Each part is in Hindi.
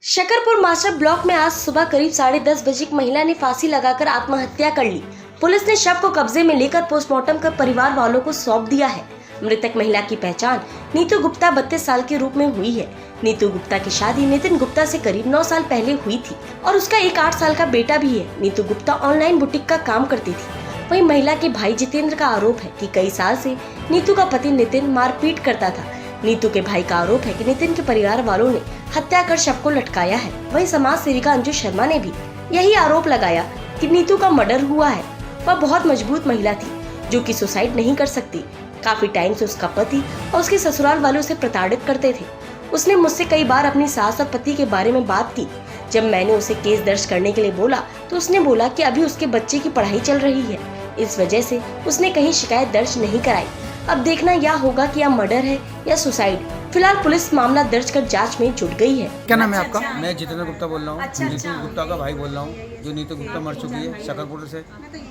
शकरपुर मास्टर ब्लॉक में आज सुबह करीब 10:30 बजे एक महिला ने फांसी लगाकर आत्महत्या कर ली। पुलिस ने शव को कब्जे में लेकर पोस्टमार्टम कर परिवार वालों को सौंप दिया है। मृतक महिला की पहचान नीतू गुप्ता 32 साल के रूप में हुई है। नीतू गुप्ता की शादी नितिन गुप्ता से करीब 9 साल पहले हुई थी और उसका एक 8 साल का बेटा भी है। नीतू गुप्ता ऑनलाइन बुटीक का काम करती थी। वहीं महिला के भाई जितेंद्र का आरोप है कि कई साल से नीतू का पति नितिन मारपीट करता था। नीतू के भाई का आरोप है कि नितिन के परिवार वालों ने हत्या कर शव को लटकाया है। वहीं समाज सेविका अंजू शर्मा ने भी यही आरोप लगाया कि नीतू का मर्डर हुआ है। वह बहुत मजबूत महिला थी जो कि सुसाइड नहीं कर सकती। काफी टाइम से उसका पति और उसके ससुराल वाले उसे प्रताड़ित करते थे। उसने मुझसे कई बार अपनी सास और पति के बारे में बात की। जब मैंने उसे केस दर्ज करने के लिए बोला तो उसने बोला कि अभी उसके बच्चे की पढ़ाई चल रही है, इस वजह से उसने कहीं शिकायत दर्ज नहीं कराई। अब देखना यह होगा कि यह मर्डर है या सुसाइड। फिलहाल पुलिस मामला दर्ज कर जांच में जुट गई है। क्या नाम है आपका? मैं जितेंद्र गुप्ता बोल रहा हूँ। नीतू गुप्ता का भाई बोल रहा हूँ, जो नीतू गुप्ता मर चुकी है शकरपुर से।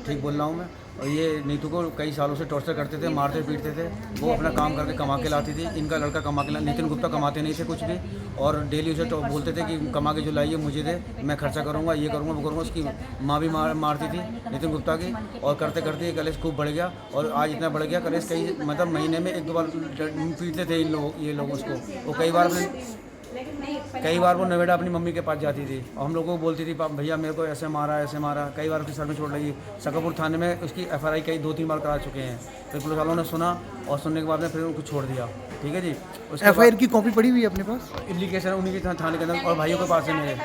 ठीक बोल रहा हूँ मैं। और ये नीतू को कई सालों से टॉर्चर करते थे, मारते पीटते थे। वो अपना काम करके कमा के लाती थी। इनका लड़का कमा के नितिन गुप्ता कमाते नहीं थे कुछ भी, और डेली उसे बोलते थे कि कमा के जो लाइए मुझे दे, मैं खर्चा करूँगा, ये करूँगा, वो करूँगा। उसकी माँ भी मारती थी नितिन गुप्ता की। और करते करते ये कलेश खूब बढ़ गया और आज इतना बढ़ गया कलेश, कई मतलब महीने में 1-2 बार पीटते थे ये लोग उसको। वो कई बार वो नवेड़ा अपनी मम्मी के पास जाती थी और हम लोगों को बोलती थी भैया मेरे को ऐसे मारा ऐसे मारा। कई बार उसके सर में चोट लगी। शकरपुर थाने में उसकी FRI कई 2-3 बार करा चुके हैं। फिर पुलिस वालों ने सुना और सुनने के बाद में फिर उनको छोड़ दिया। ठीक है जी। FIR की कॉपी पड़ी हुई है अपने पास? एप्लीकेशन उन्हीं के थाने के अंदर और भाइयों के पास है। मेरे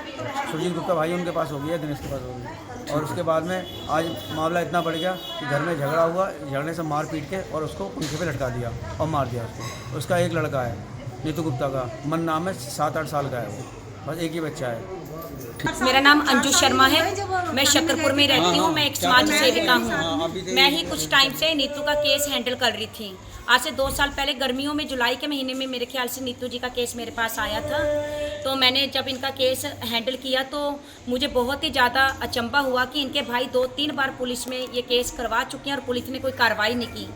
सुरजीत गुप्ता भाई उनके पास हो गया, दिनेश के पास हो गई। और उसके बाद में आज मामला इतना बढ़ गया कि घर में झगड़ा हुआ, झगड़ने से मार पीट के और उसको पंखे पे लटका दिया और मार दिया उसको। उसका एक लड़का है नीतू गुप्ता का, मन नाम है, 7-8 साल का है वो, बस एक ही बच्चा है। मेरा नाम अंजू शर्मा है। मैं शकरपुर में रहती हूँ। मैं एक समाज सेविका हूँ। मैं ही कुछ टाइम से नीतू का केस हैंडल कर रही थी। आज से 2 साल पहले गर्मियों में जुलाई के महीने में मेरे ख्याल से नीतू जी का केस मेरे पास आया था। तो मैंने जब इनका केस हैंडल किया तो मुझे बहुत ही ज़्यादा अचंभा हुआ कि इनके भाई 2-3 बार पुलिस में ये केस करवा चुके हैं और पुलिस ने कोई कार्रवाई नहीं की।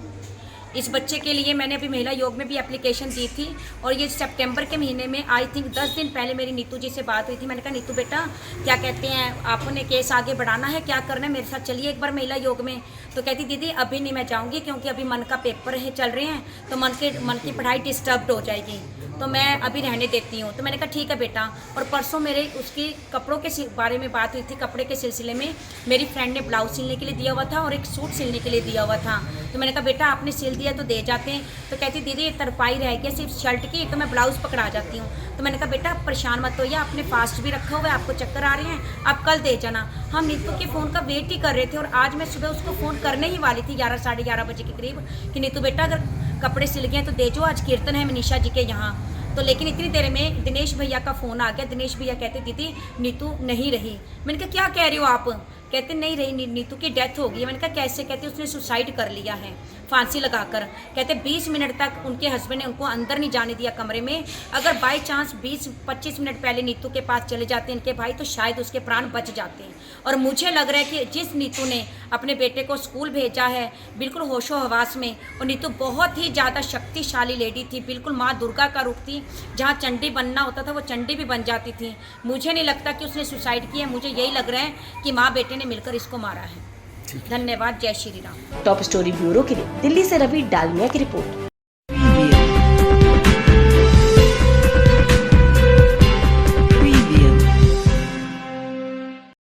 इस बच्चे के लिए मैंने अभी महिला योग में भी एप्लीकेशन दी थी और ये सितंबर के महीने में आई थिंक 10 दिन पहले मेरी नीतू जी से बात हुई थी। मैंने कहा नीतू बेटा क्या कहते हैं, आपने केस आगे बढ़ाना है, क्या करना है, मेरे साथ चलिए एक बार महिला योग में। तो कहती दीदी अभी नहीं मैं जाऊँगी क्योंकि अभी मन का पेपर है चल रहे हैं तो मन की पढ़ाई डिस्टर्ब हो जाएगी, तो मैं अभी रहने देती हूँ। तो मैंने कहा ठीक है बेटा। और परसों मेरे उसकी कपड़ों के बारे में बात हुई थी। कपड़े के सिलसिले में मेरी फ्रेंड ने ब्लाउज सिलने के लिए दिया हुआ था और एक सूट सिलने के लिए दिया हुआ था। तो मैंने कहा बेटा आपने सिल दिया तो दे जाते हैं। तो कहती दीदी ये तरपाई रह गया सिर्फ शर्ट की, तो मैं ब्लाउज पकड़ा जाती हूँ। तो मैंने कहा बेटा आप परेशान मत होइए, आपने फास्ट भी रखा हुआ है, आपको चक्कर आ रहे हैं, आप कल दे जाना। हम नीतू के फ़ोन का वेट ही कर रहे थे और आज मैं सुबह उसको फ़ोन करने ही वाली थी 11-11:30 बजे के करीब कि नीतू बेटा अगर कपड़े सिल गए तो दे जो, आज कीर्तन है मनीषा जी के यहाँ। तो लेकिन इतनी देर में दिनेश भैया का फ़ोन आ गया। दिनेश भैया कहते दीदी नीतू नहीं रही। मैंने कहा क्या कह रही हो आप? कहते नहीं रही, नीतू की डेथ हो गई है। मैंने कहा कैसे? कहते उसने सुसाइड कर लिया है फांसी लगाकर। कहते 20 मिनट तक उनके हस्बैंड ने उनको अंदर नहीं जाने दिया कमरे में। अगर बाई चांस 20-25 मिनट पहले नीतू के पास चले जाते इनके भाई तो शायद उसके प्राण बच जाते हैं। और मुझे लग रहा है कि जिस नीतू ने अपने बेटे को स्कूल भेजा है बिल्कुल होशो हवास में, और नीतू बहुत ही ज़्यादा शक्तिशाली लेडी थी, बिल्कुल माँ दुर्गा का रूप थी। जहाँ चंडी बनना होता था वो चंडी भी बन जाती थी। मुझे नहीं लगता कि उसने सुसाइड किया। मुझे यही लग रहा है कि माँ बेटे ने मिलकर इसको मारा है। धन्यवाद। जय Shri Ram. Top story bureau के लिए दिल्ली से रवि डालमिया की रिपोर्ट।